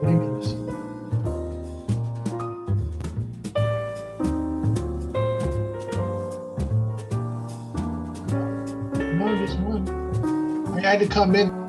Ridiculous. No, just one. I had to come in.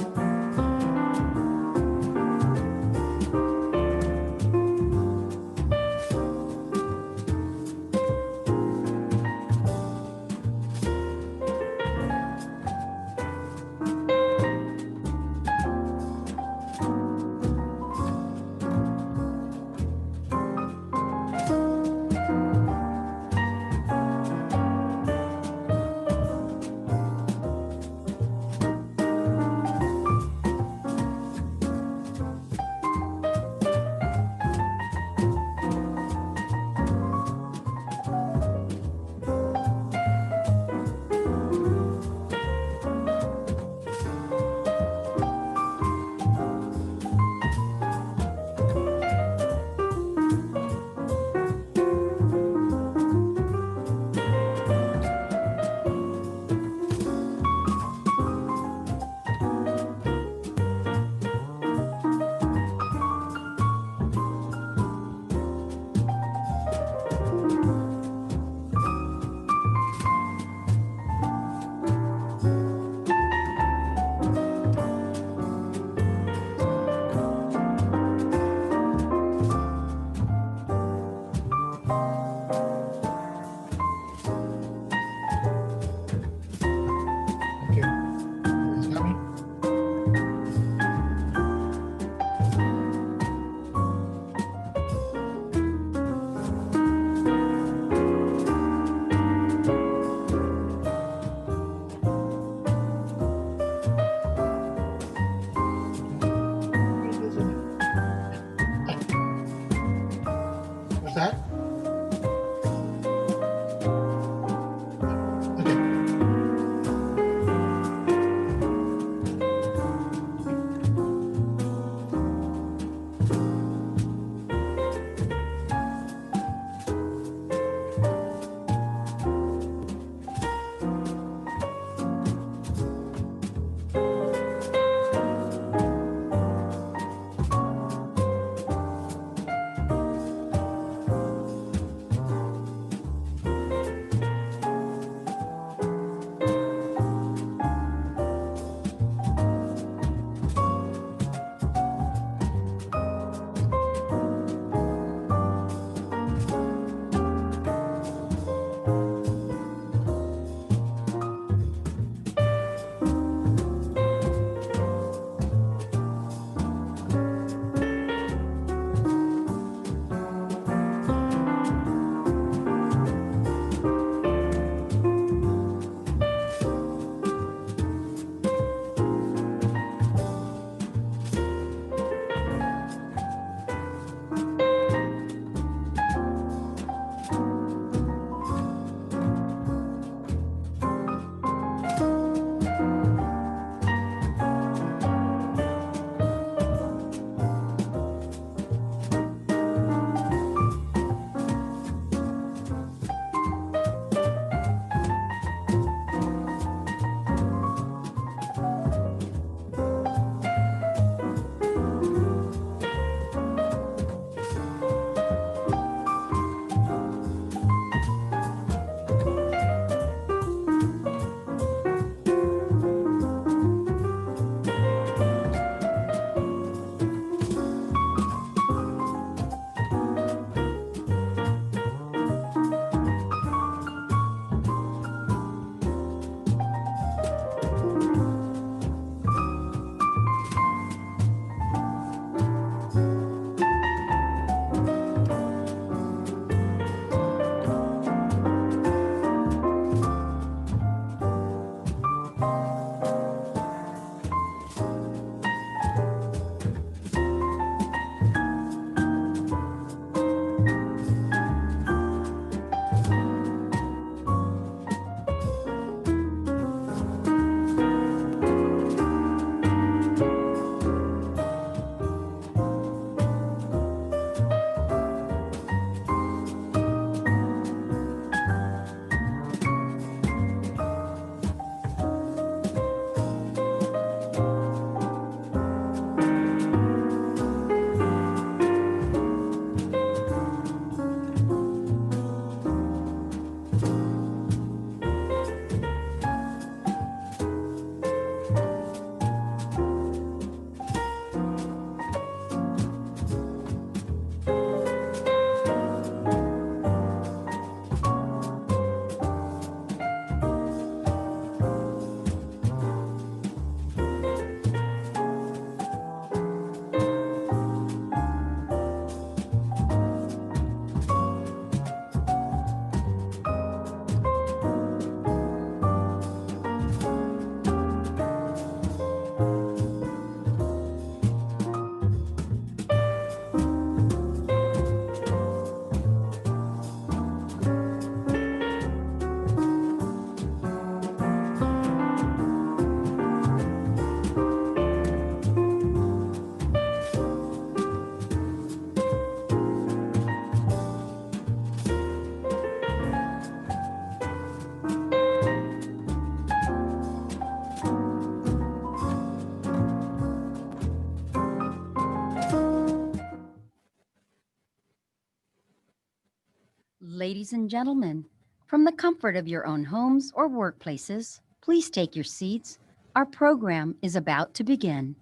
Ladies and gentlemen, from the comfort of your own homes or workplaces, please take your seats. Our program is about to begin.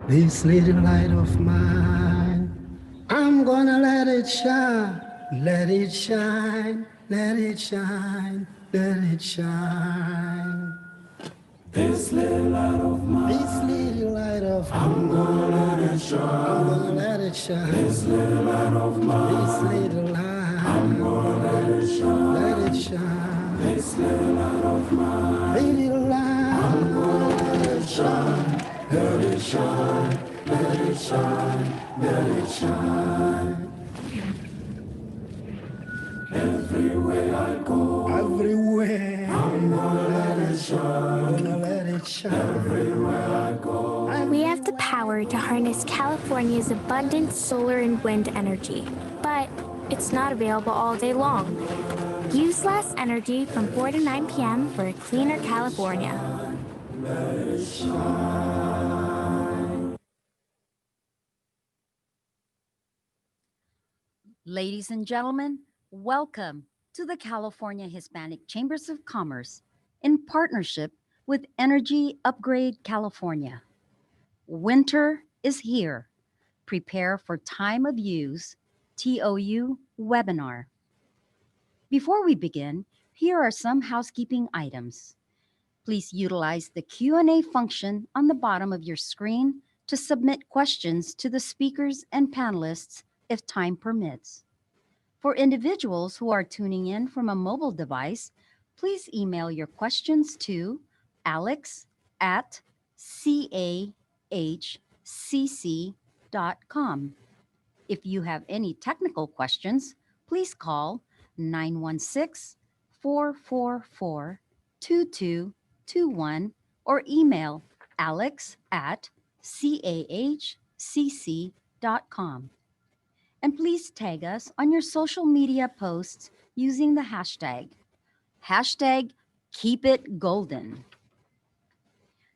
This little light of mine, I'm gonna let it shine, let it shine, let it shine, let it shine. This little light of mine, this little light of mine, I'm gonna let it shine, I'm gonna let it shine. This little light of mine, this little light, I'm gonna let it shine, let it shine. This little light of mine, little light, I'm gonna let it shine, let it shine, let it shine, let it shine. Everywhere I go, everywhere, I'm gonna let it shine, gonna let it shine. Everywhere I go. We have the power to harness California's abundant solar and wind energy, but it's not available all day long. Use less energy from 4 to 9 p.m. for a cleaner California. Let it shine. Ladies and gentlemen, welcome to the California Hispanic Chambers of Commerce in partnership with Energy Upgrade California. Winter is here. Prepare for Time of Use TOU webinar. Before we begin, here are some housekeeping items. Please utilize the Q&A function on the bottom of your screen to submit questions to the speakers and panelists if time permits. For individuals who are tuning in from a mobile device, please email your questions to alex@cahcc.com. If you have any technical questions, please call 916-444-2221 or email alex@cahcc.com. And please tag us on your social media posts using the hashtag #KeepItGolden.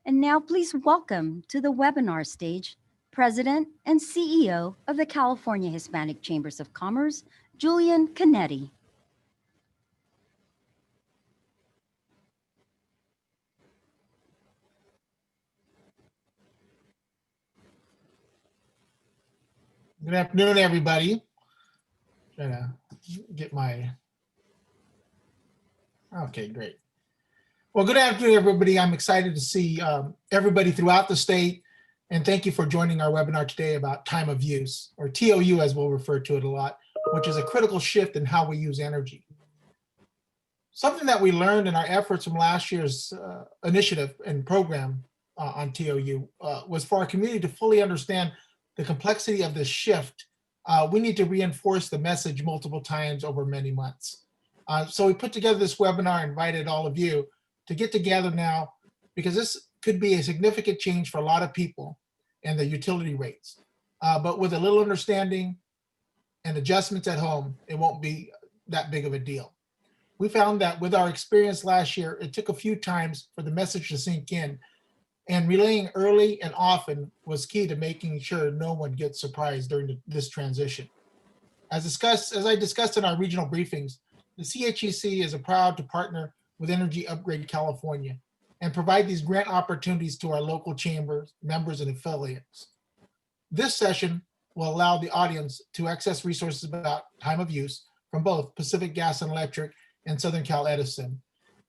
And now please welcome to the webinar stage President and CEO of the California Hispanic Chambers of Commerce, Julian Canetti. Good afternoon, everybody. Trying to get my, okay, great. Well, good afternoon, everybody. I'm excited to see everybody throughout the state. And thank you for joining our webinar today about time of use, or TOU as we'll refer to it a lot, which is a critical shift in how we use energy. Something that we learned in our efforts from last year's initiative and program on TOU was for our community to fully understand the complexity of this shift. We need to reinforce the message multiple times over many months. So we put together this webinar, invited all of you to get together now, because this could be a significant change for a lot of people and the utility rates. But with a little understanding and adjustments at home, it won't be that big of a deal. We found that with our experience last year, it took a few times for the message to sink in, and relaying early and often was key to making sure no one gets surprised during this transition. As I discussed in our regional briefings, the CHEC is proud to partner with Energy Upgrade California and provide these grant opportunities to our local chambers, members, and affiliates. This session will allow the audience to access resources about time of use from both Pacific Gas and Electric and Southern Cal Edison,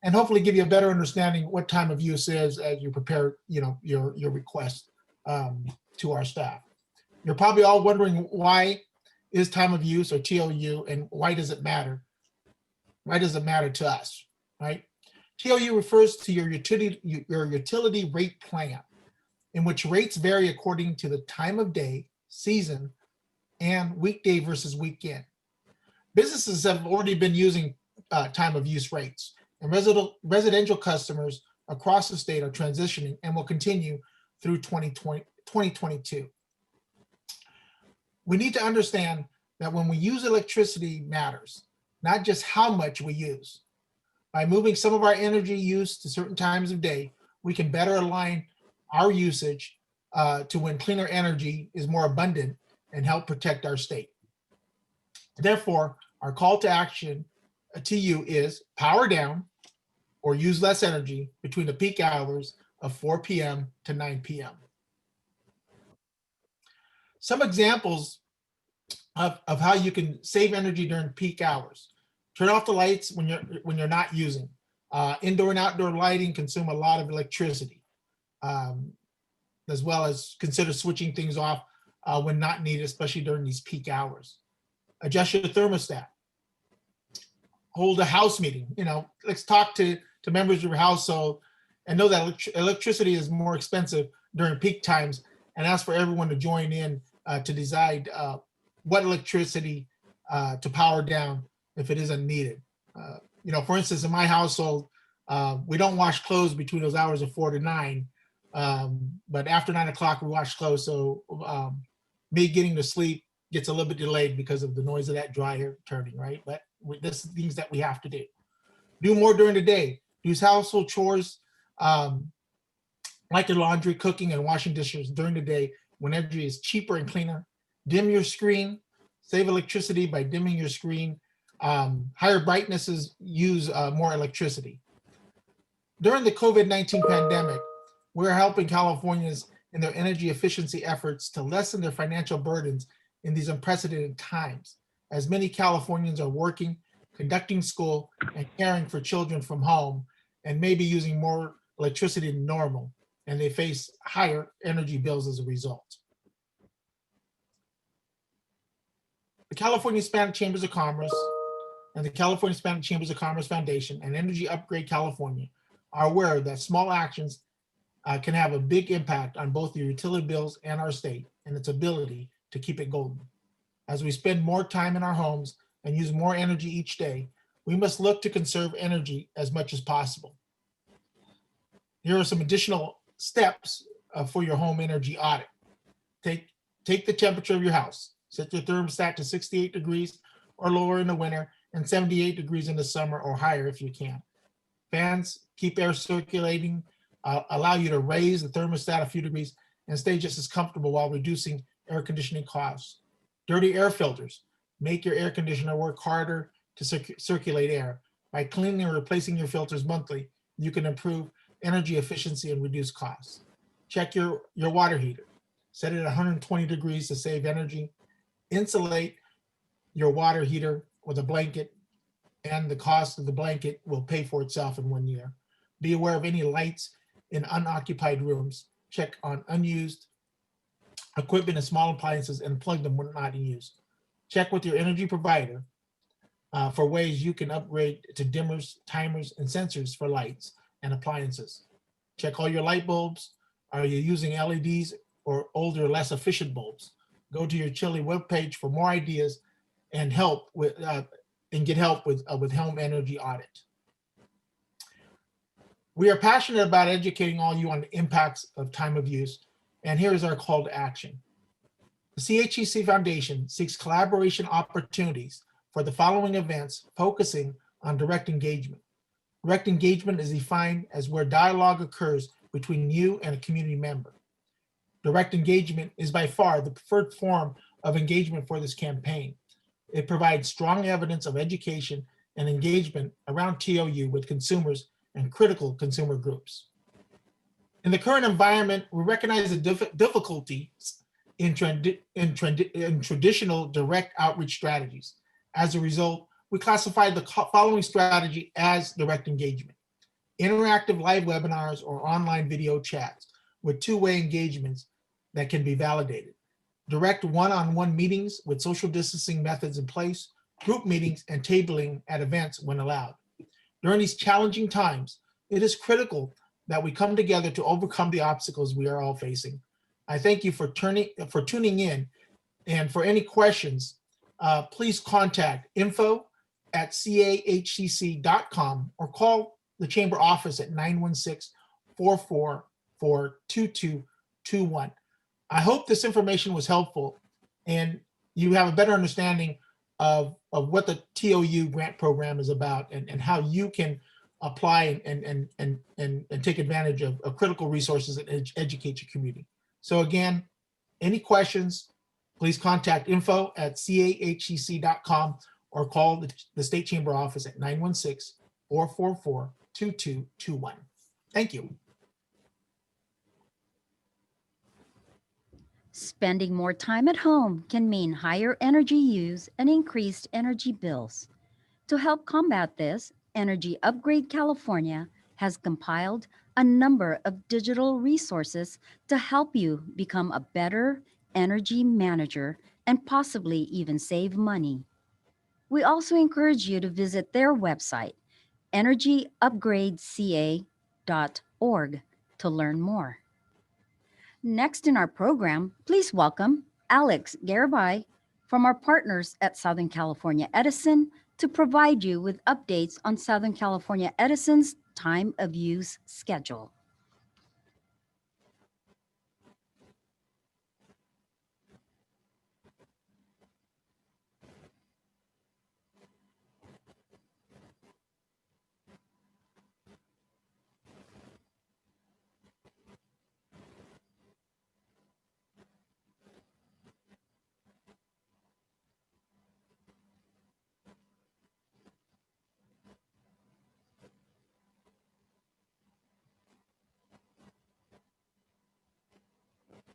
and hopefully give you a better understanding what time of use is as you prepare your request to our staff. You're probably all wondering, why is time of use, or TOU, and why does it matter? Why does it matter to us, right? TOU refers to your utility rate plan, in which rates vary according to the time of day, season, and weekday versus weekend. Businesses have already been using time of use rates, and residential customers across the state are transitioning and will continue through 2022. We need to understand that when we use electricity matters, not just how much we use. By moving some of our energy use to certain times of day, we can better align our usage to when cleaner energy is more abundant and help protect our state. Therefore, our call to action to you is power down or use less energy between the peak hours of 4 p.m. to 9 p.m. Some examples of how you can save energy during peak hours. Turn off the lights when you're not using. Indoor and outdoor lighting consume a lot of electricity, as well as consider switching things off when not needed, especially during these peak hours. Adjust your thermostat. Hold a house meeting. Let's talk to members of your household and know that electricity is more expensive during peak times, and ask for everyone to join in to decide what electricity to power down if it isn't needed. For instance, in my household, we don't wash clothes between those hours of 4 to 9, but after 9 o'clock we wash clothes. So me getting to sleep gets a little bit delayed because of the noise of that dryer turning, right? But this is things that we have to do. Do more during the day. Use household chores like your laundry, cooking, and washing dishes during the day when energy is cheaper and cleaner. Dim your screen. Save electricity by dimming your screen. Higher brightnesses use more electricity. During the COVID-19 pandemic, we're helping Californians in their energy efficiency efforts to lessen their financial burdens in these unprecedented times, as many Californians are working, conducting school, and caring for children from home, and maybe using more electricity than normal, and they face higher energy bills as a result. The California Hispanic Chambers of Commerce and the California Hispanic Chambers of Commerce Foundation and Energy Upgrade California are aware that small actions can have a big impact on both your utility bills and our state and its ability to keep it golden. As we spend more time in our homes and use more energy each day, we must look to conserve energy as much as possible. Here are some additional steps for your home energy audit. Take the temperature of your house. Set your thermostat to 68 degrees or lower in the winter and 78 degrees in the summer or higher if you can. Fans keep air circulating, allow you to raise the thermostat a few degrees and stay just as comfortable while reducing air conditioning costs. Dirty air filters. Make your air conditioner work harder to circulate air. By cleaning and replacing your filters monthly, you can improve energy efficiency and reduce costs. Check your water heater. Set it at 120 degrees to save energy. Insulate your water heater with a blanket, and the cost of the blanket will pay for itself in 1 year. Be aware of any lights in unoccupied rooms. Check on unused equipment and small appliances and plug them when not in use. Check with your energy provider for ways you can upgrade to dimmers, timers, and sensors for lights and appliances. Check all your light bulbs. Are you using LEDs or older, less efficient bulbs? Go to your Chile webpage for more ideas and help with get help with home energy audit. We are passionate about educating all you on the impacts of time of use, and here is our call to action. The CHEC Foundation seeks collaboration opportunities for the following events, focusing on direct engagement. Direct engagement is defined as where dialogue occurs between you and a community member. Direct engagement is by far the preferred form of engagement for this campaign. It provides strong evidence of education and engagement around TOU with consumers and critical consumer groups. In the current environment, we recognize the difficulties in traditional direct outreach strategies. As a result, we classified the following strategy as direct engagement: interactive live webinars or online video chats with two-way engagements that can be validated, direct one-on-one meetings with social distancing methods in place, group meetings, and tabling at events when allowed. During these challenging times, it is critical that we come together to overcome the obstacles we are all facing. I thank you for tuning in, and for any questions, please contact info@cahcc.com or call the Chamber office at 916-444-2221. I hope this information was helpful and you have a better understanding of what the TOU grant program is about and how you can apply and take advantage of critical resources and educate your community. So again, any questions, please contact info@cahcc.com or call the State Chamber office at 916-444-2221. Thank you. Spending more time at home can mean higher energy use and increased energy bills. To help combat this, Energy Upgrade California has compiled a number of digital resources to help you become a better energy manager and possibly even save money. We also encourage you to visit their website, energyupgradeca.org, to learn more. Next in our program, please welcome Alex Garibay from our partners at Southern California Edison to provide you with updates on Southern California Edison's time of use schedule.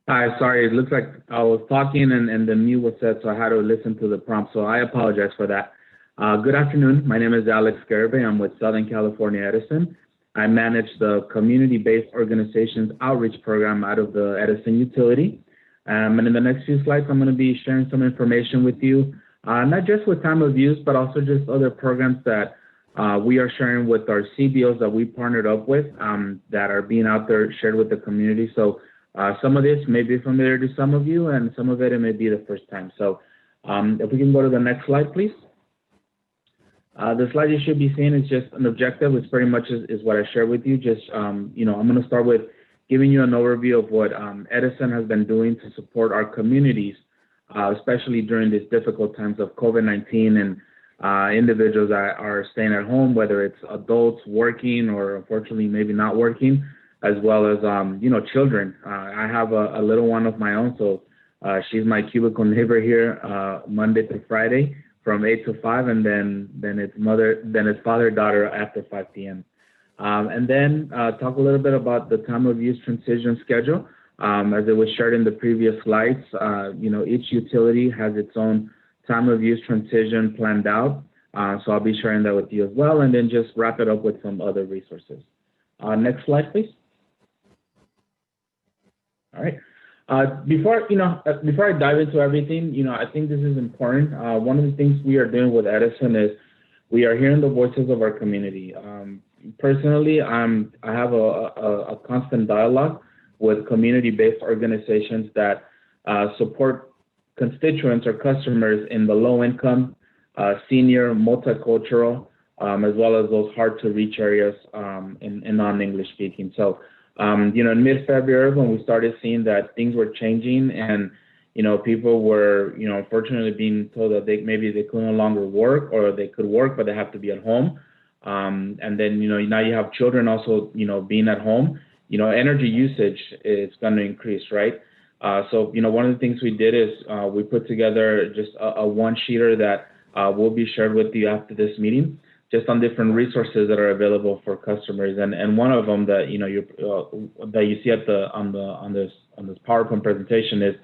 Hi, sorry, it looks like I was talking and the mute was set, so I had to listen to the prompt, so I apologize for that. Good afternoon, my name is Alex Garibay. I'm with Southern California Edison. I manage the community-based organizations outreach program out of the Edison utility. And in the next few slides, I'm gonna be sharing some information with you, not just with time of use, but also just other programs that we are sharing with our CBOs that we partnered up with that are being out there shared with the community. So some of this may be familiar to some of you, and some of it may be the first time. So if we can go to the next slide, please. The slide you should be seeing is just an objective. It's pretty much is what I shared with you. Just, I'm going to start with giving you an overview of what Edison has been doing to support our communities, especially during these difficult times of COVID-19 and individuals that are staying at home, whether it's adults working or unfortunately maybe not working, as well as, children. I have a little one of my own, so she's my cubicle neighbor here Monday through Friday from 8 to 5, and then it's father-daughter after 5 p.m. And then talk a little bit about the time of use transition schedule. As it was shared in the previous slides, each utility has its own time of use transition planned out. So I'll be sharing that with you as well, and then just wrap it up with some other resources. Next slide, please. All right. Before I dive into everything, I think this is important. One of the things we are doing with Edison is we are hearing the voices of our community. Personally, I have a constant dialogue with community-based organizations that support constituents or customers in the low-income, senior, multicultural, as well as those hard-to-reach areas in non-English speaking. So, in mid-February, when we started seeing that things were changing and, people were, unfortunately being told that maybe they could no longer work, or they could work, but they have to be at home. And then, now you have children also, being at home, energy usage is going to increase, right? So, one of the things we did is we put together just a one-sheeter that will be shared with you after this meeting, just on different resources that are available for customers. And one of them that that you see on this PowerPoint presentation is,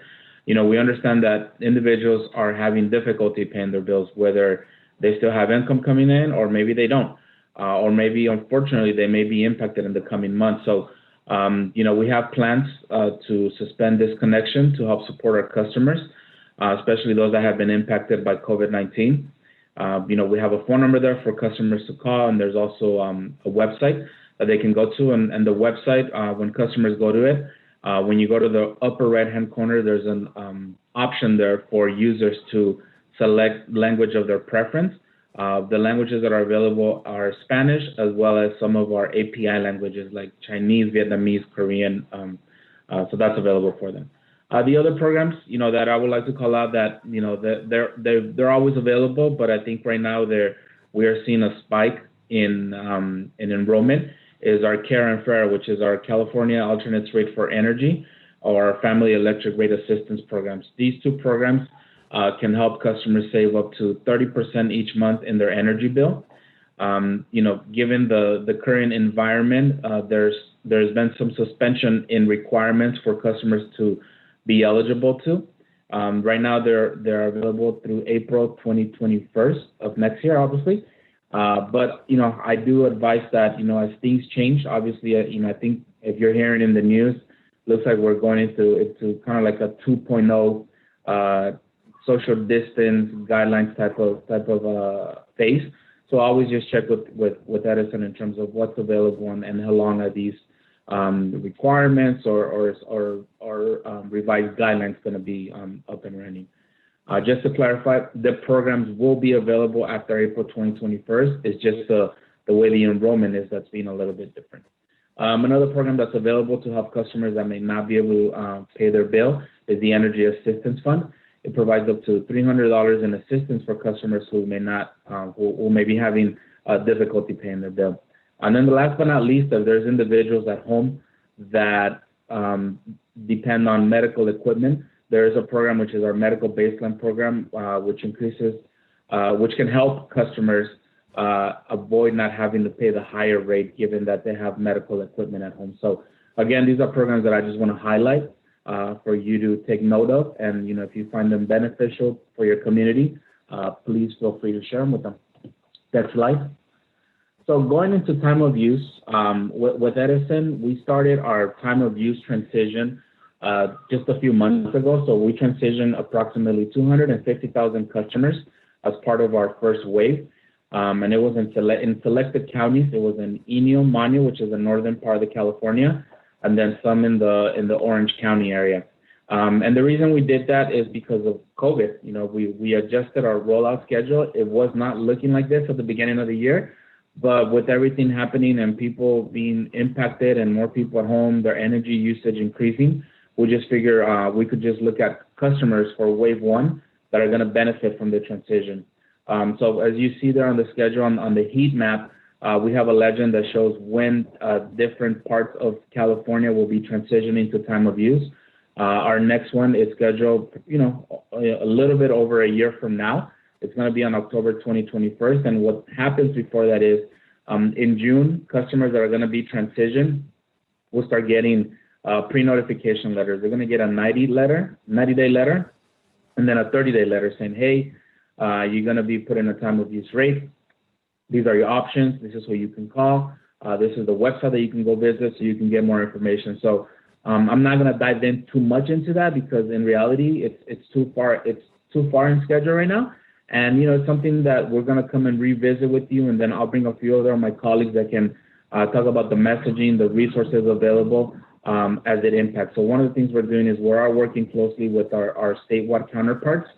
we understand that individuals are having difficulty paying their bills, whether they still have income coming in or maybe they don't, or maybe unfortunately they may be impacted in the coming months. So we have plans to suspend disconnection to help support our customers, especially those that have been impacted by COVID-19. We have a phone number there for customers to call, and there's also a website that they can go to. And the website, when customers go to it, when you go to the upper right-hand corner, there's an option there for users to select language of their preference. The languages that are available are Spanish, as well as some of our API languages like Chinese, Vietnamese, Korean. So that's available for them. The other programs, that I would like to call out that, they're always available, but I think right now we are seeing a spike in enrollment, is our Care and Fair, which is our California Alternates Rate for Energy. or our family electric rate assistance programs. These two programs can help customers save up to 30% each month in their energy bill. Given the current environment, there's been some suspension in requirements for customers to be eligible to. Right now, they're available through April 2021 of next year, obviously. But I do advise that as things change, obviously, I think if you're hearing in the news, looks like we're going into kind of like a 2.0 social distance guidelines type of phase. So always just check with Edison in terms of what's available and how long are these requirements or revised guidelines going to be up and running. Just to clarify, the programs will be available after April 2021. It's just the way the enrollment is that's being a little bit different. Another program that's available to help customers that may not be able to pay their bill is the Energy Assistance Fund. It provides up to $300 in assistance for customers who may not, who may be having difficulty paying their bill. And then the last but not least, if there's individuals at home that depend on medical equipment, there is a program which is our medical baseline program, which can help customers avoid not having to pay the higher rate given that they have medical equipment at home. So again, these are programs that I just want to highlight for you to take note of. And if you find them beneficial for your community, please feel free to share them with them. Next slide. So going into time of use, with Edison, we started our time of use transition just a few months ago. So we transitioned approximately 250,000 customers as part of our first wave. And it was in selected counties. It was in Inyo, Manu, which is the northern part of the California, and then some in the Orange County area. And the reason we did that is because of COVID. We adjusted our rollout schedule. It was not looking like this at the beginning of the year, but with everything happening and people being impacted and more people at home, their energy usage increasing, we just figure we could just look at customers for wave one that are going to benefit from the transition. So as you see there on the schedule on the heat map, we have a legend that shows when different parts of California will be transitioning to time of use. Our next one is scheduled, a little bit over a year from now. It's going to be on October 2021. And what happens before that is in June, customers that are going to be transitioned will start getting pre-notification letters. They're going to get a 90-day letter, and then a 30-day letter saying, hey, you're going to be put in a time of use rate. These are your options. This is who you can call. This is the website that you can go visit so you can get more information. So I'm not going to dive in too much into that because in reality, it's too far in schedule right now. And, it's something that we're going to come and revisit with you. And then I'll bring a few other of my colleagues that can talk about the messaging, the resources available as it impacts. So one of the things we're doing is we are working closely with our statewide counterparts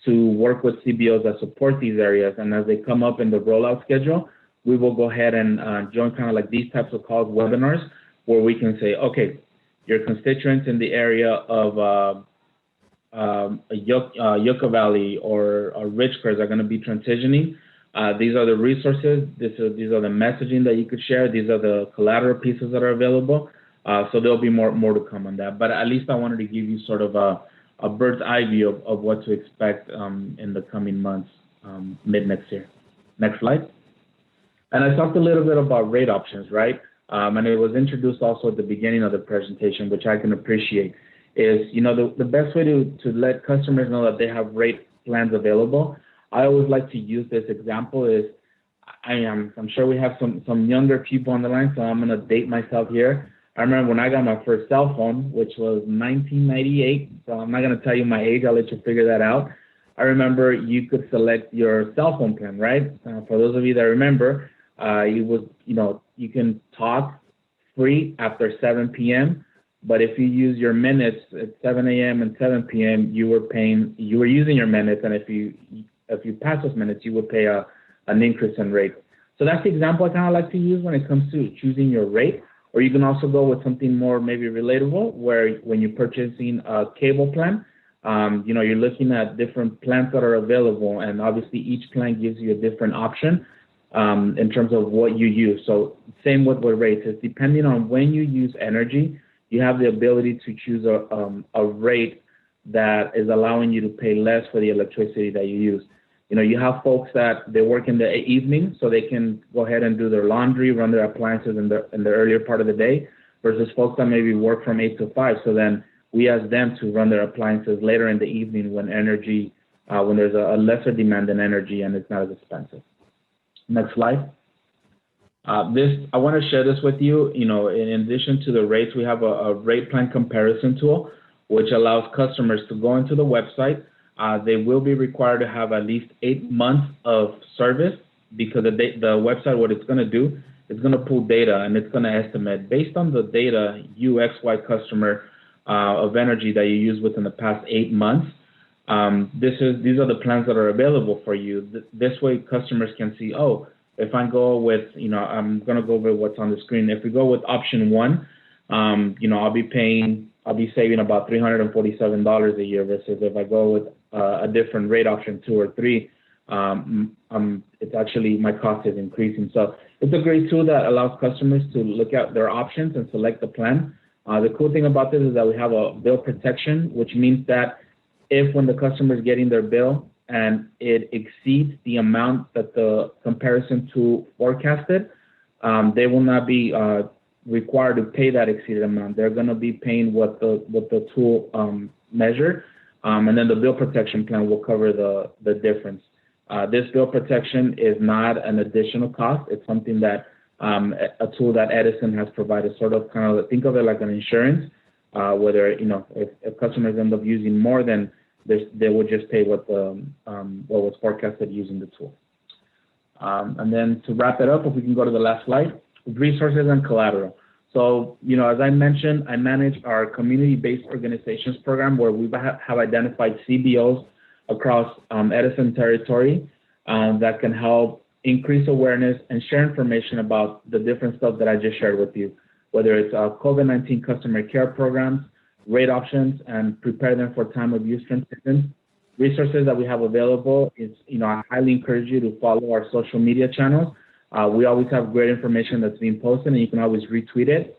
to work with CBOs that support these areas. And as they come up in the rollout schedule, we will go ahead and join kind of like these types of calls, webinars, where we can say, okay, your constituents in the area of Yucca Valley or Richcrest are going to be transitioning. These are the resources. These are the messaging that you could share. These are the collateral pieces that are available. So there'll be more to come on that. But at least I wanted to give you sort of a bird's eye view of what to expect in the coming months, mid next year. Next slide. And I talked a little bit about rate options, right? And it was introduced also at the beginning of the presentation, which I can appreciate, is, the best way to let customers know that they have rate plans available. I always like to use this example is, I'm sure we have some younger people on the line, so I'm going to date myself here. I remember when I got my first cell phone, which was 1998, so I'm not going to tell you my age, I'll let you figure that out. I remember you could select your cell phone plan, right? For those of you that remember, you can talk free after 7 p.m., but if you use your minutes at 7 a.m. and 7 p.m., you were using your minutes, and if you pass those minutes, you would pay an increase in rate. So that's the example I kind of like to use when it comes to choosing your rate. Or you can also go with something more maybe relatable, where when you're purchasing a cable plan, you're looking at different plans that are available, and obviously each plan gives you a different option in terms of what you use. So same with rates, is depending on when you use energy, you have the ability to choose a rate that is allowing you to pay less for the electricity that you use. You know, you have folks that they work in the evening, so they can go ahead and do their laundry, run their appliances in the earlier part of the day, versus folks that maybe work from 8 to 5. So then we ask them to run their appliances later in the evening when energy, when there's a lesser demand in energy and it's not as expensive. Next slide. I want to share this with you. You know, in addition to the rates, we have a rate plan comparison tool, which allows customers to go into the website. They will be required to have at least 8 months of service, because the website, what it's going to do, it's going to pull data and it's going to estimate based on the data, XY customer of energy that you used within the past 8 months. These are the plans that are available for you. This way customers can see, oh, if I go with, you know, I'm going to go over what's on the screen. If we go with option 1, you know, I'll be saving about $347 a year, versus if I go with a different rate, option 2 or 3, it's actually, my cost is increasing. So it's a great tool that allows customers to look at their options and select the plan. The cool thing about this is that we have a bill protection, which means that if when the customer is getting their bill and it exceeds the amount that the comparison tool forecasted, they will not be required to pay that exceeded amount. They're going to be paying what the tool measured, and then the bill protection plan will cover the difference. This bill protection is not an additional cost. It's something that a tool that Edison has provided, sort of kind of think of it like an insurance, whether, you know, if customers end up using more, then they will just pay what was forecasted using the tool. And then to wrap it up, if we can go to the last slide, resources and collateral. So, you know, as I mentioned, I manage our community-based organizations program, where we have identified CBOs across Edison territory that can help increase awareness and share information about the different stuff that I just shared with you, whether it's COVID-19 customer care programs, rate options, and prepare them for time of use transition. Resources that we have available is, you know, I highly encourage you to follow our social media channels. We always have great information that's being posted, and you can always retweet it.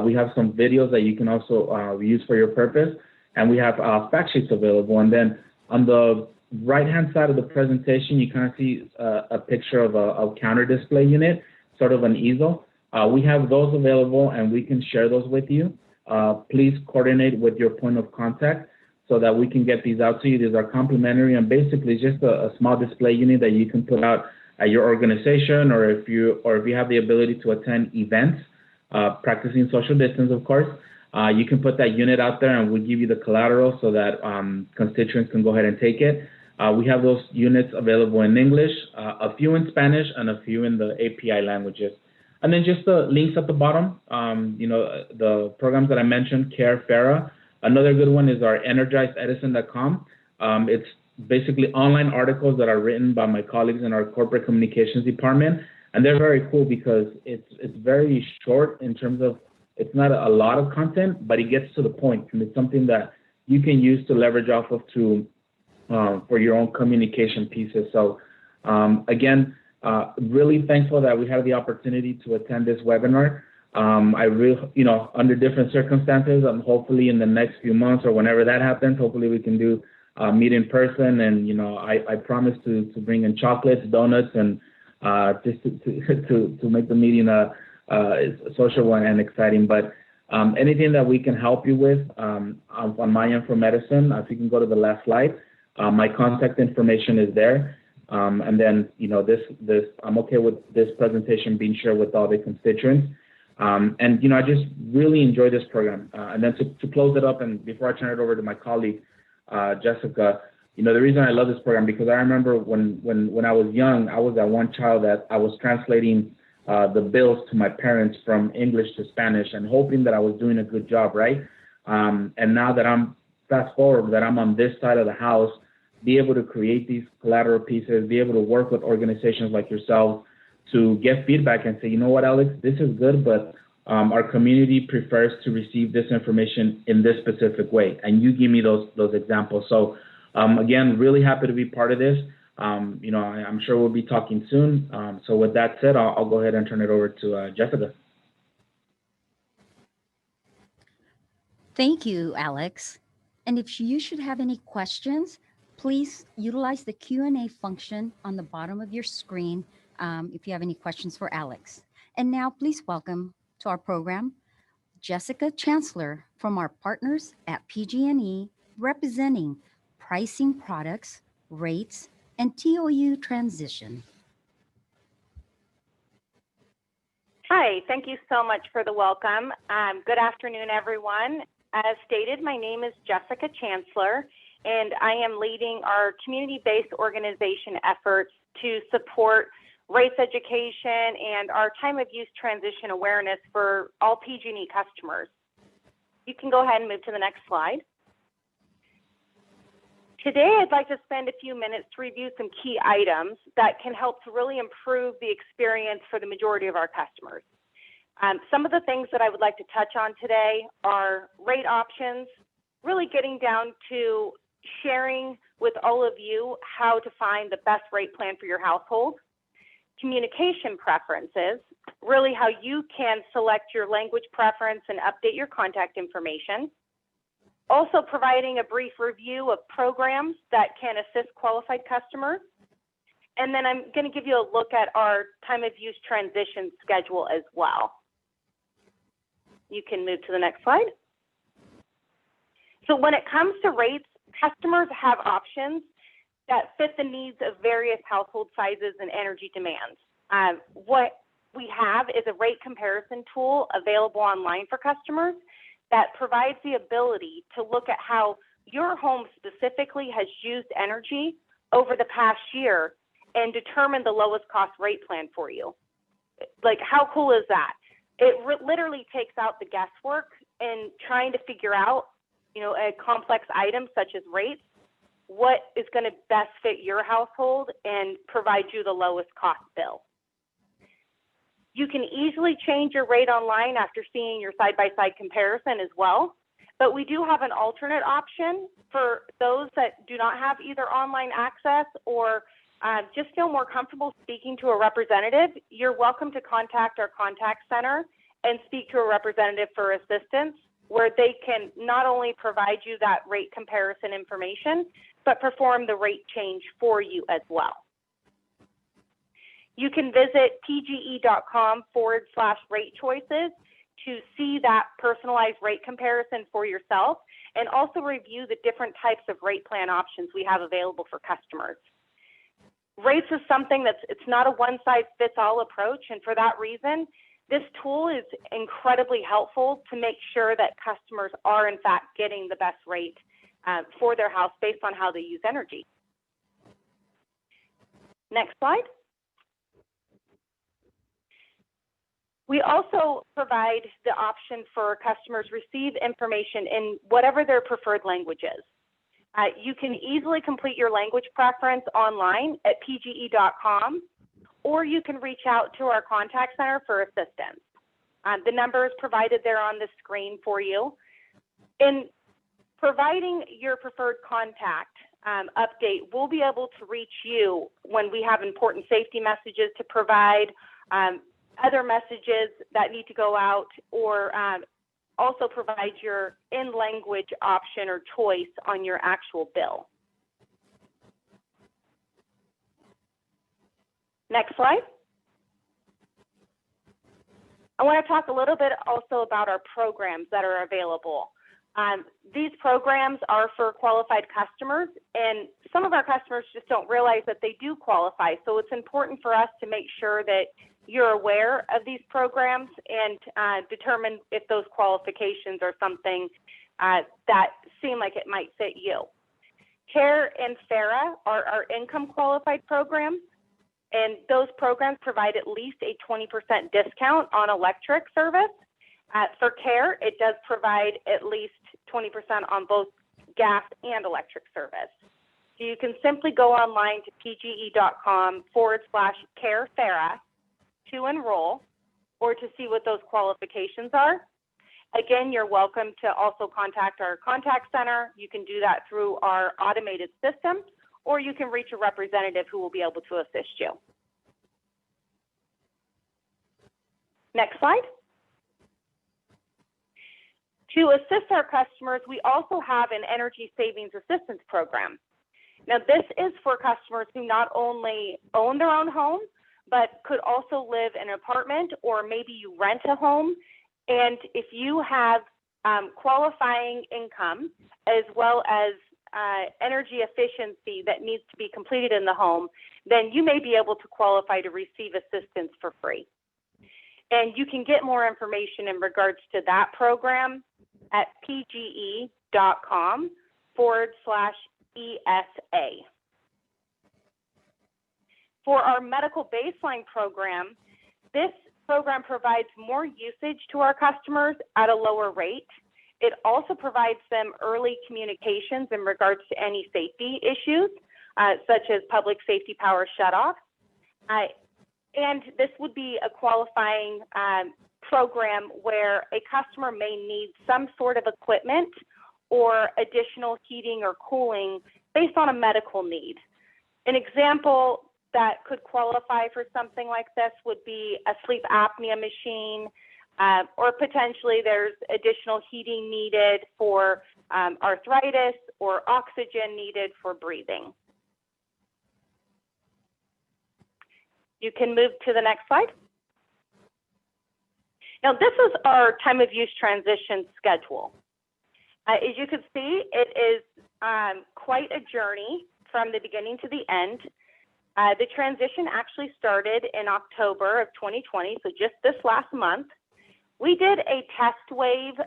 We have some videos that you can also use for your purpose, and we have fact sheets available. And then on the right-hand side of the presentation, you kind of see a picture of a counter display unit, sort of an easel. We have those available, and we can share those with you. Please coordinate with your point of contact so that we can get these out to you. These are complimentary, and basically just a small display unit that you can put out at your organization, or if you have the ability to attend events, practicing social distance, of course. You can put that unit out there, and we'll give you the collateral so that constituents can go ahead and take it. We have those units available in English, a few in Spanish, and a few in the API languages. And then just the links at the bottom, you know, the programs that I mentioned, CARE, FARA. Another good one is our energizededison.com. It's basically online articles that are written by my colleagues in our corporate communications department. And they're very cool because it's very short in terms of, it's not a lot of content, but it gets to the point, and it's something that you can use to leverage off of for your own communication pieces. So again, really thankful that we had the opportunity to attend this webinar. I really, you know, under different circumstances, hopefully in the next few months or whenever that happens, hopefully we can do meet in person. And, you know, I promise to bring in chocolates, donuts, and just to make the meeting a social one and exciting. But anything that we can help you with on my end from Edison, if you can go to the last slide, my contact information is there. And then, you know, this I'm okay with this presentation being shared with all the constituents. And, you know, I just really enjoy this program. And then to close it up, and before I turn it over to my colleague, Jessica, you know, the reason I love this program, because I remember when I was young, I was that one child that I was translating the bills to my parents from English to Spanish and hoping that I was doing a good job, right? And now that fast forward, that I'm on this side of the house, be able to create these collateral pieces, be able to work with organizations like yourself to get feedback and say, you know what, Alex, this is good, but our community prefers to receive this information in this specific way. And you give me those examples. So again, really happy to be part of this. You know, I'm sure we'll be talking soon. So with that said, I'll go ahead and turn it over to Jessica. Thank you, Alex. And if you should have any questions, please utilize the Q&A function on the bottom of your screen if you have any questions for Alex. And now please welcome to our program, Jessica Chancellor from our partners at PG&E, representing pricing products, rates, and TOU transition. Hi, thank you so much for the welcome. Good afternoon, everyone. As stated, my name is Jessica Chancellor, and I am leading our community-based organization efforts to support rates education and our time of use transition awareness for all PG&E customers. You can go ahead and move to the next slide. Today, I'd like to spend a few minutes to review some key items that can help to really improve the experience for the majority of our customers. Some of the things that I would like to touch on today are rate options, really getting down to sharing with all of you how to find the best rate plan for your household, communication preferences, really how you can select your language preference and update your contact information. Also providing a brief review of programs that can assist qualified customers. And then I'm going to give you a look at our time of use transition schedule as well. You can move to the next slide. So when it comes to rates, customers have options that fit the needs of various household sizes and energy demands. What we have is a rate comparison tool available online for customers that provides the ability to look at how your home specifically has used energy over the past year and determine the lowest cost rate plan for you. Like, how cool is that? It literally takes out the guesswork in trying to figure out, a complex item such as rates, what is going to best fit your household and provide you the lowest cost bill. You can easily change your rate online after seeing your side-by-side comparison as well, but we do have an alternate option for those that do not have either online access or just feel more comfortable speaking to a representative. You're welcome to contact our contact center and speak to a representative for assistance, where they can not only provide you that rate comparison information, but perform the rate change for you as well. You can visit pge.com/rate choices to see that personalized rate comparison for yourself and also review the different types of rate plan options we have available for customers. Rates is something it's not a one-size-fits-all approach, and for that reason, this tool is incredibly helpful to make sure that customers are in fact getting the best rate for their house based on how they use energy. Next slide. We also provide the option for customers to receive information in whatever their preferred language is. You can easily complete your language preference online at pge.com, or you can reach out to our contact center for assistance. The number is provided there on the screen for you. In providing your preferred contact update, we'll be able to reach you when we have important safety messages to provide, other messages that need to go out, or also provide your in-language option or choice on your actual bill. Next slide. I want to talk a little bit also about our programs that are available. These programs are for qualified customers, and some of our customers just don't realize that they do qualify. So it's important for us to make sure that you're aware of these programs and determine if those qualifications are something that seem like it might fit you. CARE and FARA are our income qualified programs, and those programs provide at least a 20% discount on electric service. For CARE, it does provide at least 20% on both gas and electric service. So you can simply go online to pge.com/CARE FARA to enroll or to see what those qualifications are. Again, you're welcome to also contact our contact center. You can do that through our automated system, or you can reach a representative who will be able to assist you. Next slide. To assist our customers, we also have an energy savings assistance program. Now, this is for customers who not only own their own home, but could also live in an apartment, or maybe you rent a home. And if you have qualifying income as well as energy efficiency that needs to be completed in the home, then you may be able to qualify to receive assistance for free. And you can get more information in regards to that program at pge.com/ESA. For our medical baseline program, this program provides more usage to our customers at a lower rate. It also provides them early communications in regards to any safety issues, such as public safety power shutoff. And this would be a qualifying program where a customer may need some sort of equipment or additional heating or cooling based on a medical need. An example that could qualify for something like this would be a sleep apnea machine, or potentially there's additional heating needed for arthritis or oxygen needed for breathing. You can move to the next slide. Now, this is our time of use transition schedule. As you can see, it is quite a journey from the beginning to the end. The transition actually started in October of 2020, so just this last month. We did a test wave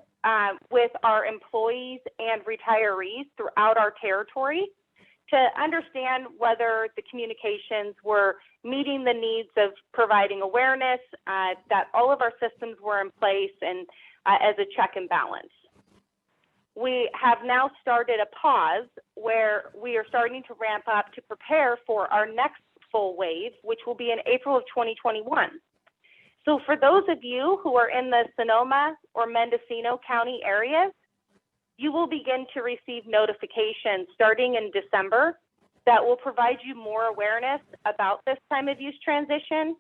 with our employees and retirees throughout our territory to understand whether the communications were meeting the needs of providing awareness, that all of our systems were in place, and as a check and balance. We have now started a pause where we are starting to ramp up to prepare for our next full wave, which will be in April of 2021. So for those of you who are in the Sonoma or Mendocino County areas, you will begin to receive notifications starting in December that will provide you more awareness about this time of use transition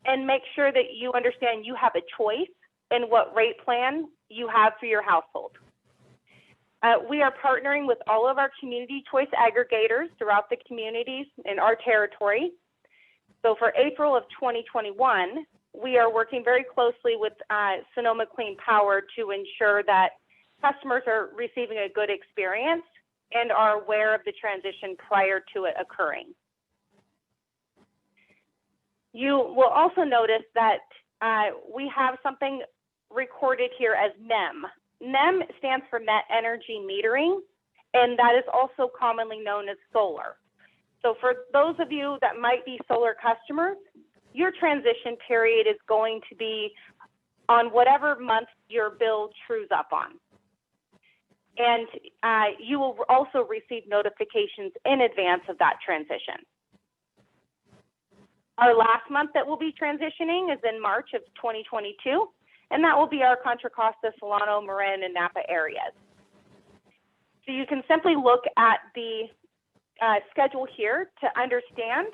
and make sure that you understand you have a choice in what rate plan you have for your household. We are partnering with all of our community choice aggregators throughout the communities in our territory. So for April of 2021, we are working very closely with Sonoma Clean Power to ensure that customers are receiving a good experience and are aware of the transition prior to it occurring. You will also notice that we have something recorded here as NEM. NEM stands for Net Energy Metering, and that is also commonly known as solar. So for those of you that might be solar customers, your transition period is going to be on whatever month your bill trues up on. And you will also receive notifications in advance of that transition. Our last month that we'll be transitioning is in March of 2022, and that will be our Contra Costa, Solano, Marin, and Napa areas. So you can simply look at the schedule here to understand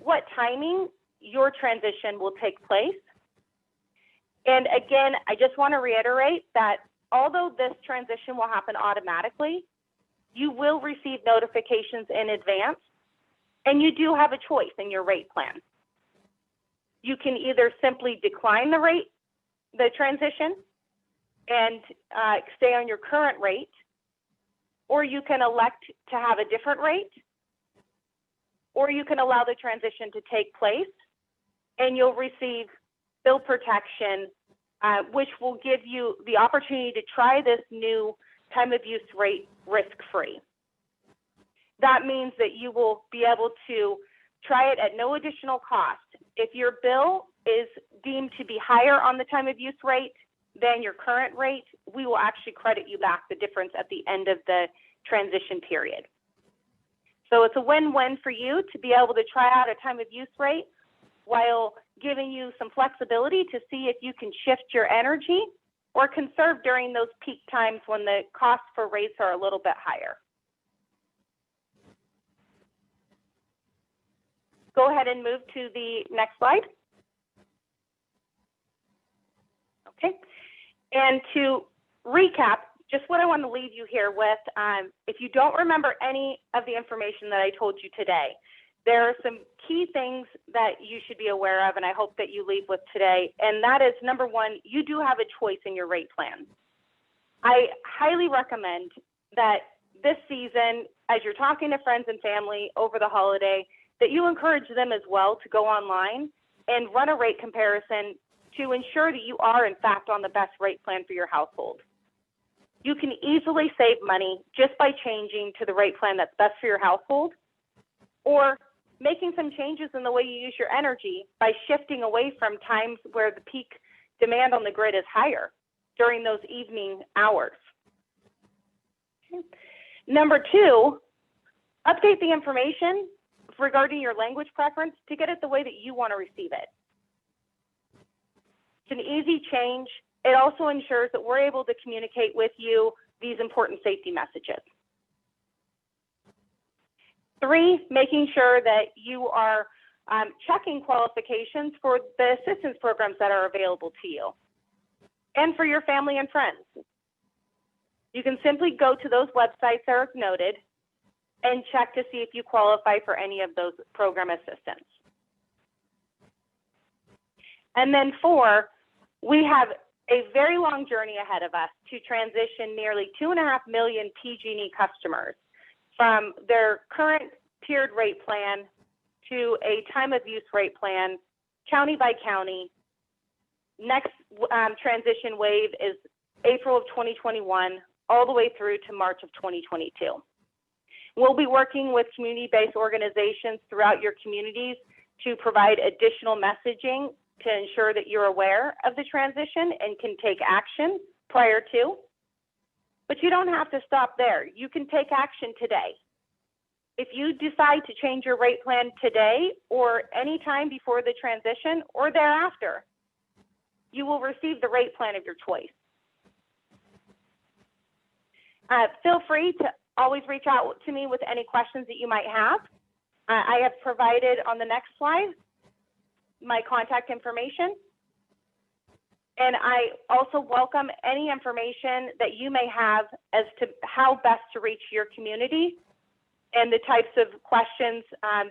what timing your transition will take place. And again, I just want to reiterate that although this transition will happen automatically, you will receive notifications in advance, and you do have a choice in your rate plan. You can either simply decline the transition and stay on your current rate, or you can elect to have a different rate, or you can allow the transition to take place and you'll receive bill protection, which will give you the opportunity to try this new time of use rate risk-free. That means that you will be able to try it at no additional cost. If your bill is deemed to be higher on the time of use rate than your current rate, we will actually credit you back the difference at the end of the transition period. So it's a win-win for you to be able to try out a time of use rate while giving you some flexibility to see if you can shift your energy or conserve during those peak times when the costs for rates are a little bit higher. Go ahead and move to the next slide. Okay. And to recap, just what I want to leave you here with. If you don't remember any of the information that I told you today, there are some key things that you should be aware of, and I hope that you leave with today. And that is, number one, you do have a choice in your rate plan. I highly recommend that this season, as you're talking to friends and family over the holiday, that you encourage them as well to go online and run a rate comparison to ensure that you are, in fact, on the best rate plan for your household. You can easily save money just by changing to the rate plan that's best for your household, or making some changes in the way you use your energy by shifting away from times where the peak demand on the grid is higher during those evening hours. Okay. Number two, update the information regarding your language preference to get it the way that you want to receive it. It's an easy change. It also ensures that we're able to communicate with you these important safety messages. Three, making sure that you are checking qualifications for the assistance programs that are available to you and for your family and friends. You can simply go to those websites that are noted and check to see if you qualify for any of those program assistance. And then four, we have a very long journey ahead of us to transition nearly 2.5 million PG&E customers from their current tiered rate plan to a time of use rate plan, county by county. Next transition wave is April of 2021, all the way through to March of 2022. We'll be working with community-based organizations throughout your communities to provide additional messaging to ensure that you're aware of the transition and can take action prior to. But you don't have to stop there. You can take action today. If you decide to change your rate plan today or any time before the transition or thereafter, you will receive the rate plan of your choice. Feel free to always reach out to me with any questions that you might have. I have provided on the next slide my contact information. And I also welcome any information that you may have as to how best to reach your community and the types of questions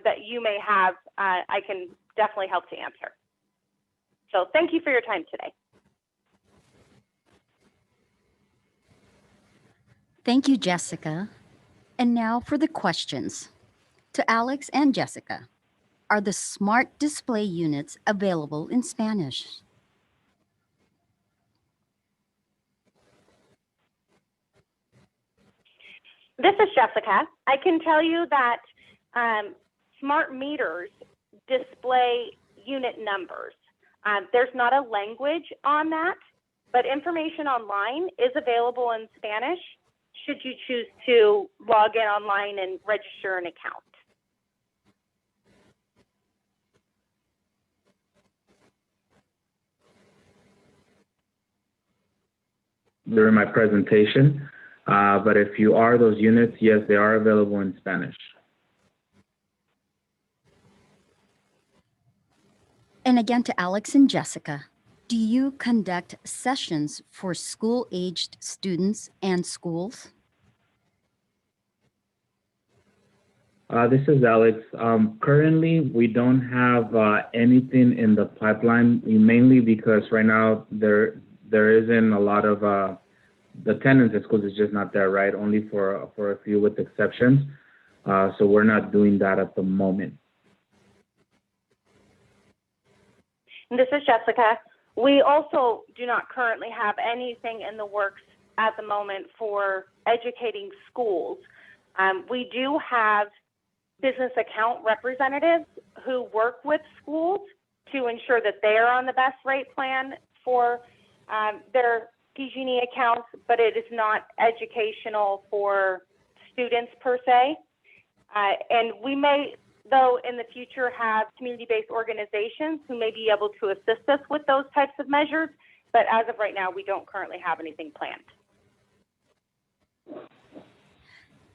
that you may have. I can definitely help to answer. So thank you for your time today. Thank you, Jessica. And now for the questions. To Alex and Jessica, are the smart display units available in Spanish? This is Jessica. I can tell you that smart meters display unit numbers. There's not a language on that, but information online is available in Spanish should you choose to log in online and register an account. During my presentation, but if you are those units, yes, they are available in Spanish. And again to Alex and Jessica, do you conduct sessions for school-aged students and schools? This is Alex. Currently, we don't have anything in the pipeline, mainly because right now there isn't a lot of the attendance at schools is just not there, right? Only for a few with exceptions. So we're not doing that at the moment. This is Jessica. We also do not currently have anything in the works at the moment for educating schools. We do have business account representatives who work with schools to ensure that they are on the best rate plan for their PG&E accounts, but it is not educational for students per se. And we may, though, in the future have community-based organizations who may be able to assist us with those types of measures, but as of right now, we don't currently have anything planned.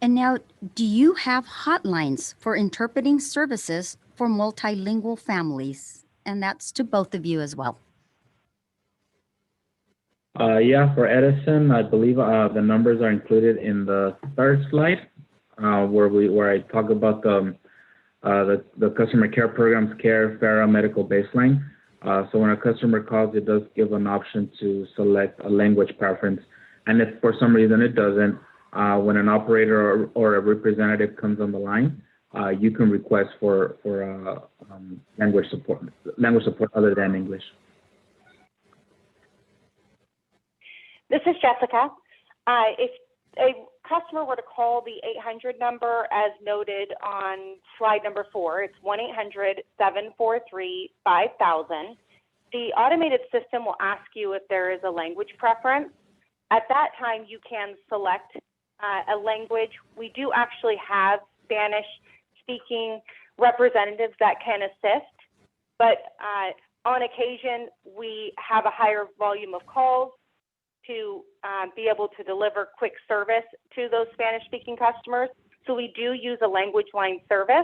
And now, do you have hotlines for interpreting services for multilingual families? And that's to both of you as well. Yeah, for Edison, I believe the numbers are included in the third slide, where I talk about the customer care programs, care, FARA, medical baseline. So when a customer calls, it does give an option to select a language preference. And if for some reason it doesn't, when an operator or a representative comes on the line, you can request for language support other than English. This is Jessica. If a customer were to call the 800 number as noted on slide number 4, it's 1-800-743-5000. The automated system will ask you if there is a language preference. At that time, you can select a language. We do actually have Spanish-speaking representatives that can assist, but on occasion, we have a higher volume of calls to be able to deliver quick service to those Spanish-speaking customers. So we do use a language line service,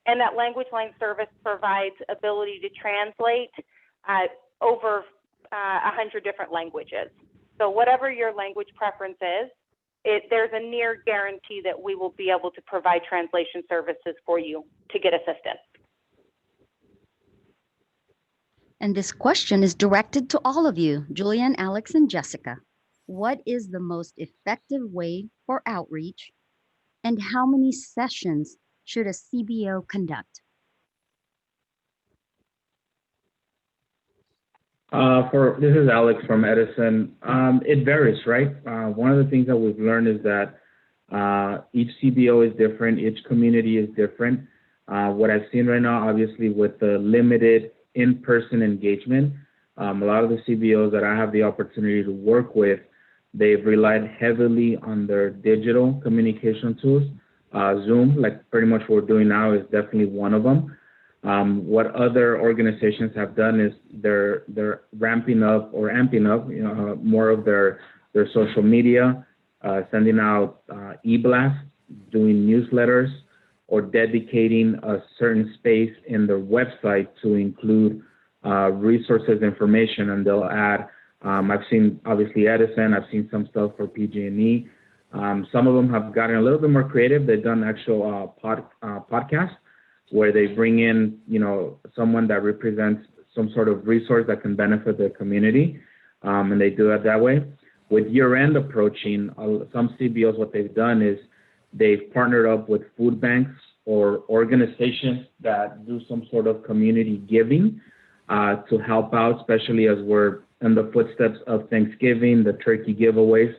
and that language line service provides ability to translate over 100 different languages. So whatever your language preference is, there's a near guarantee that we will be able to provide translation services for you to get assistance. And this question is directed to all of you, Julian, Alex, and Jessica. What is the most effective way for outreach, and how many sessions should a CBO conduct? This is Alex from Edison. It varies, right? One of the things that we've learned is that each CBO is different, each community is different. What I've seen right now, obviously, with the limited in-person engagement, a lot of the CBOs that I have the opportunity to work with, they've relied heavily on their digital communication tools. Zoom, like pretty much what we're doing now, is definitely one of them. What other organizations have done is they're ramping up or amping up, more of their social media, sending out e-blasts, doing newsletters, or dedicating a certain space in their website to include resources, information, and they'll add. I've seen obviously Edison. I've seen some stuff for PG&E. Some of them have gotten a little bit more creative. They've done actual podcasts where they bring in, someone that represents some sort of resource that can benefit the community, and they do it that way. With year-end approaching, some CBOs, what they've done is they've partnered up with food banks or organizations that do some sort of community giving to help out, especially as we're in the footsteps of Thanksgiving, the turkey giveaways.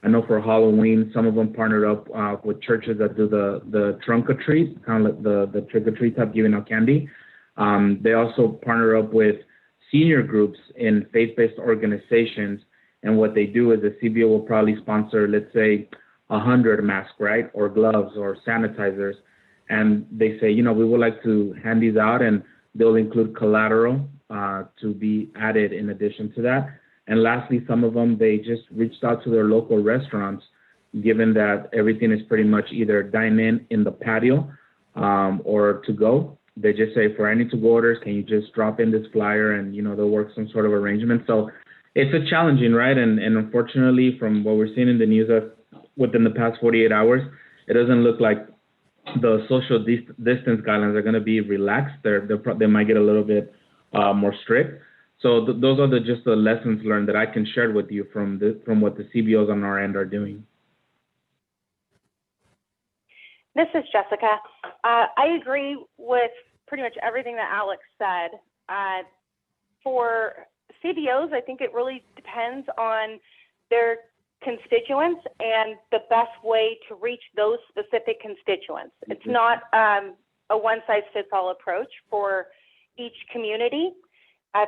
I know for Halloween, some of them partnered up with churches that do the trunk or treat, kind of like the trick or treat type, giving out candy. They also partner up with senior groups in faith-based organizations. And what they do is the CBO will probably sponsor, let's say, 100 masks, right? Or gloves or sanitizers. And they say, we would like to hand these out, and they'll include collateral to be added in addition to that. And lastly, some of them, they just reached out to their local restaurants, given that everything is pretty much either dine in the patio or to go. They just say, for any to-go orders, can you just drop in this flyer, and, they'll work some sort of arrangement. So it's a challenging, right? And unfortunately, from what we're seeing in the news within the past 48 hours, it doesn't look like the social distance guidelines are going to be relaxed. They might get a little bit more strict. So those are just the lessons learned that I can share with you from what the CBOs on our end are doing. This is Jessica. I agree with pretty much everything that Alex said. For CBOs, I think it really depends on their constituents and the best way to reach those specific constituents. It's not a one-size-fits-all approach for each community.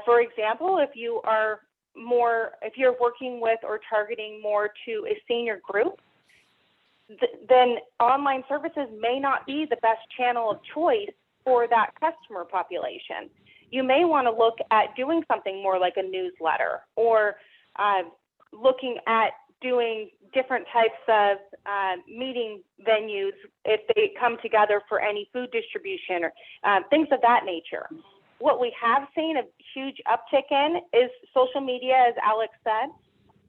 For example, if you're working with or targeting more to a senior group, then online services may not be the best channel of choice for that customer population. You may want to look at doing something more like a newsletter, or looking at doing different types of meeting venues if they come together for any food distribution or things of that nature. What we have seen a huge uptick in is social media, as Alex said.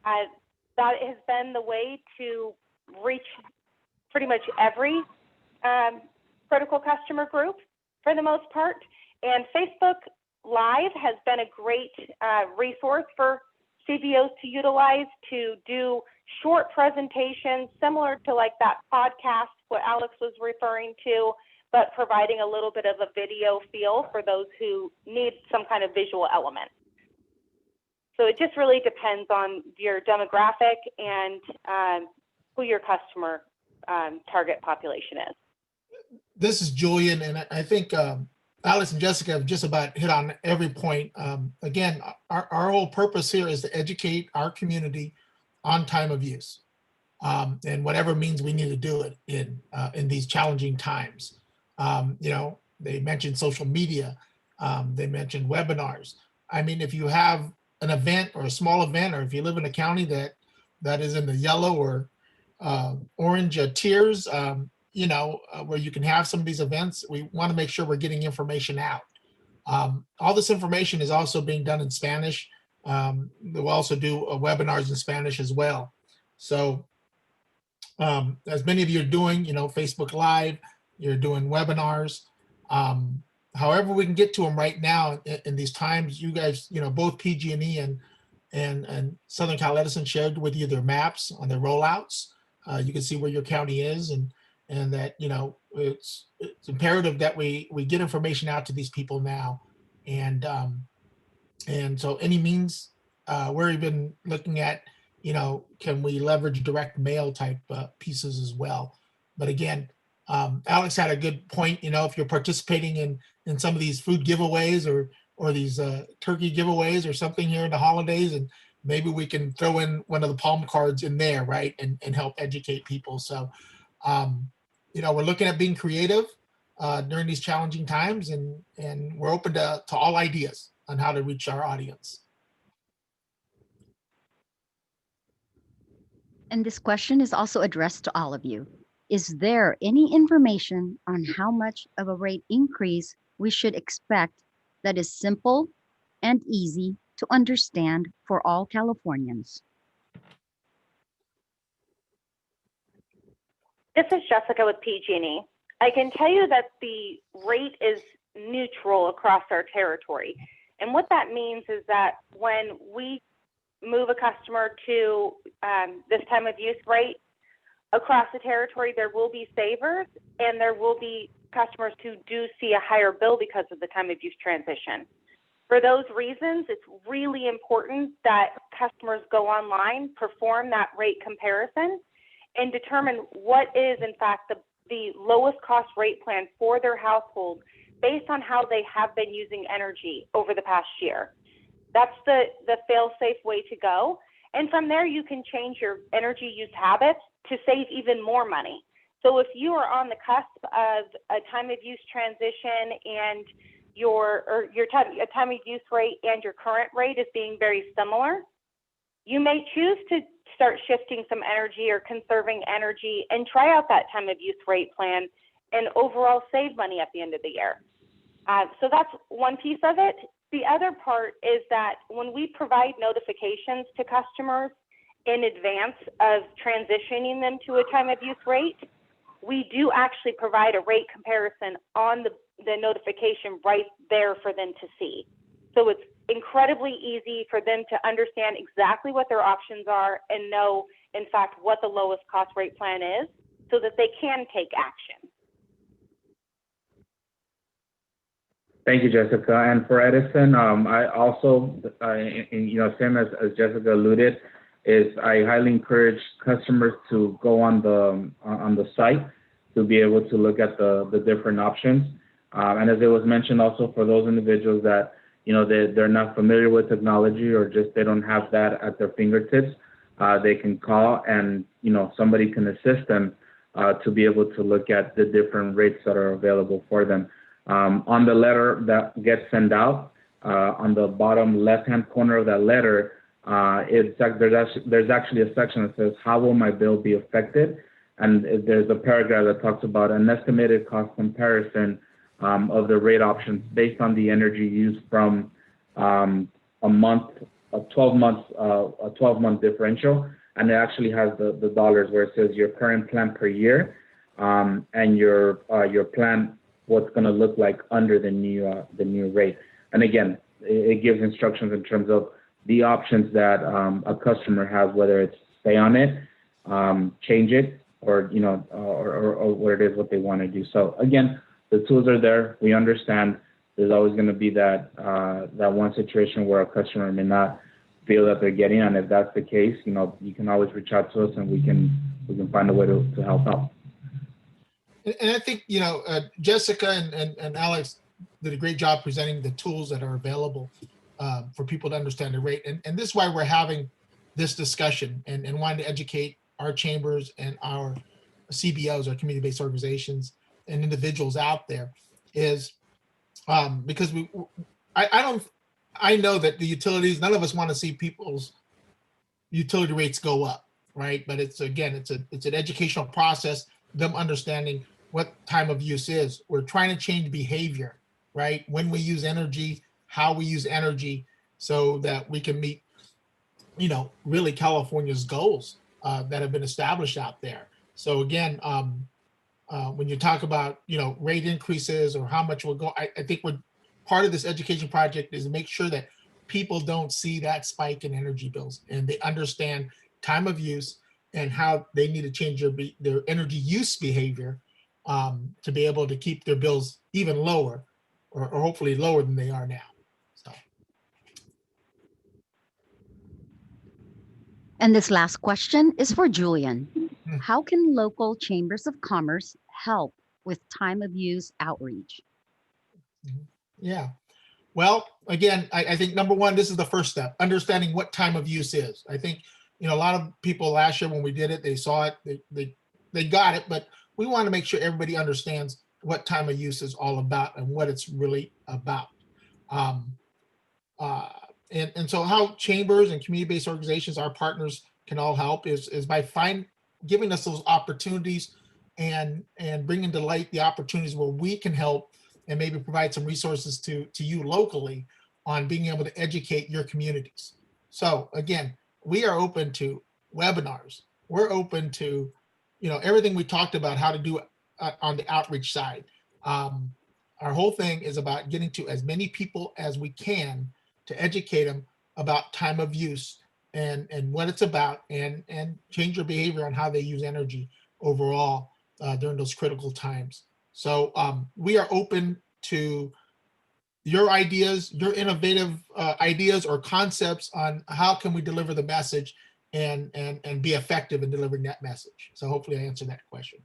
That has been the way to reach pretty much every critical customer group for the most part. And Facebook Live has been a great resource for CVOs to utilize to do short presentations similar to like that podcast, what Alex was referring to, but providing a little bit of a video feel for those who need some kind of visual element. So it just really depends on your demographic and who your customer target population is. This is Julian, and I think Alex and Jessica have just about hit on every point. Again, our whole purpose here is to educate our community on time of use, and whatever means we need to do it in these challenging times. You know, they mentioned social media, they mentioned webinars. I mean, if you have an event or a small event, or if you live in a county that is in the yellow or orange tiers, you know, where you can have some of these events, we want to make sure we're getting information out. All this information is also being done in Spanish. We'll also do webinars in Spanish as well. So as many of you are doing, you know, Facebook Live, you're doing webinars. However we can get to them right now in these times. You guys, you know, both PG&E and Southern Cal Edison shared with you their maps on their rollouts. You can see where your county is, and that, you know, it's imperative that we get information out to these people now. And so any means, we're even looking at, you know, can we leverage direct mail type pieces as well. But again, Alex had a good point. You know, if you're participating in some of these food giveaways or these turkey giveaways or something here in the holidays, and maybe we can throw in one of the palm cards in there, right, and help educate people. So, you know, we're looking at being creative during these challenging times, and we're open to all ideas on how to reach our audience. And this question is also addressed to all of you. Is there any information on how much of a rate increase we should expect that is simple and easy to understand for all Californians? This is Jessica with PG&E. I can tell you that the rate is neutral across our territory. And what that means is that when we move a customer to this time of use rate, across the territory, there will be savers and there will be customers who do see a higher bill because of the time of use transition. For those reasons, it's really important that customers go online, perform that rate comparison, and determine what is, in fact, the lowest cost rate plan for their household based on how they have been using energy over the past year. That's the fail-safe way to go. And from there, you can change your energy use habits to save even more money. So if you are on the cusp of a time of use transition and your time of use rate and your current rate is being very similar, you may choose to start shifting some energy or conserving energy and try out that time of use rate plan and overall save money at the end of the year. So that's one piece of it. The other part is that when we provide notifications to customers in advance of transitioning them to a time of use rate, we do actually provide a rate comparison on the notification right there for them to see. So it's incredibly easy for them to understand exactly what their options are and know, in fact, what the lowest cost rate plan is so that they can take action. Thank you, Jessica. And for Edison, I also, you know, same as Jessica alluded, is I highly encourage customers to go on the site to be able to look at the different options. And as it was mentioned also for those individuals that, you know, they're not familiar with technology or just they don't have that at their fingertips, they can call and, you know, somebody can assist them to be able to look at the different rates that are available for them. On the letter that gets sent out, on the bottom left-hand corner of that letter, there's actually a section that says, how will my bill be affected? And there's a paragraph that talks about an estimated cost comparison of the rate options based on the energy used from a month a 12-month differential, and it actually has the dollars where it says your current plan per year, and your plan, what's going to look like under the new rate. And again, it gives instructions in terms of the options that a customer has, whether it's stay on it, change it, or or what it is what they want to do. So again, the tools are there. We understand there's always going to be that one situation where a customer may not feel that they're getting, and if that's the case, you can always reach out to us, and we can find a way to help out. And I think Jessica and Alex did a great job presenting the tools that are available for people to understand the rate. And this is why we're having this discussion and wanting to educate our chambers and our CBOs, our community-based organizations and individuals out there, is because I know that the utilities, none of us want to see people's utility rates go up, right? But it's an educational process, them understanding what time of use is. We're trying to change behavior, right? When we use energy, how we use energy, so that we can meet, really California's goals that have been established out there. So again, when you talk about, rate increases or how much will go, I think part of this education project is to make sure that people don't see that spike in energy bills, and they understand time of use and how they need to change their energy use behavior to be able to keep their bills even lower, or hopefully lower than they are now. So. And this last question is for Julian. How can local chambers of commerce help with time of use outreach? Yeah. Well, again, I think number one, this is the first step, understanding what time of use is. I think, a lot of people last year when we did it, they saw it, they got it, but we want to make sure everybody understands what time of use is all about and what it's really about. And so how chambers and community-based organizations, our partners, can all help is by giving us those opportunities and bringing to light the opportunities where we can help and maybe provide some resources to you locally on being able to educate your communities. So again, we are open to webinars. We're open to, everything we talked about how to do on the outreach side. Our whole thing is about getting to as many people as we can to educate them about time of use and what it's about, and change their behavior on how they use energy overall during those critical times. So we are open to your ideas, your innovative ideas or concepts on how can we deliver the message and be effective in delivering that message. So hopefully I answered that question.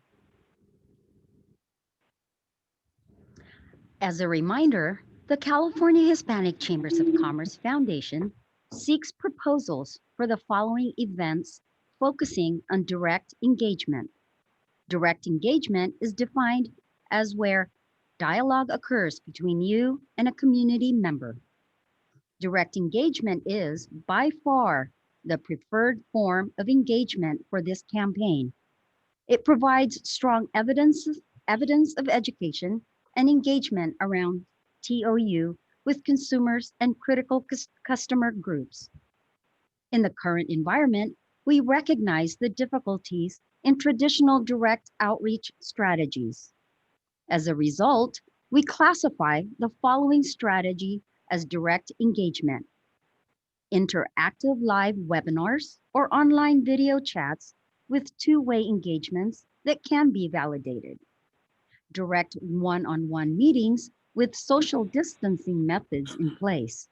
As a reminder, the California Hispanic Chambers of Commerce Foundation seeks proposals for the following events focusing on direct engagement. Direct engagement is defined as where dialogue occurs between you and a community member. Direct engagement is by far the preferred form of engagement for this campaign. It provides strong evidence of education and engagement around TOU with consumers and critical customer groups. In the current environment, we recognize the difficulties in traditional direct outreach strategies. As a result, we classify the following strategy as direct engagement: interactive live webinars or online video chats with two-way engagements that can be validated, direct one-on-one meetings with social distancing methods in place,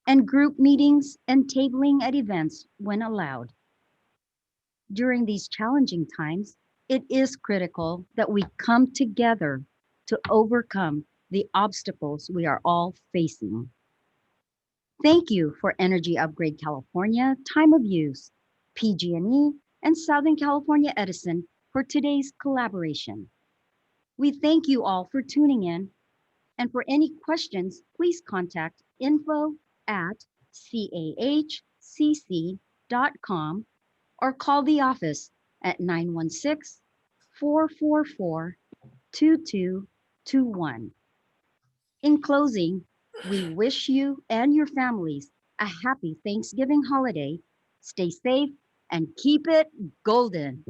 and group meetings and tabling at events when allowed. During these challenging times, it is critical that we come together to overcome the obstacles we are all facing. Thank you for Energy Upgrade California, Time of Use, PG&E, and Southern California Edison for today's collaboration. We thank you all for tuning in, and for any questions, please contact info@cahcc.com or call the office at 916-444-2221. In closing, we wish you and your families a happy Thanksgiving holiday. Stay safe and keep it golden.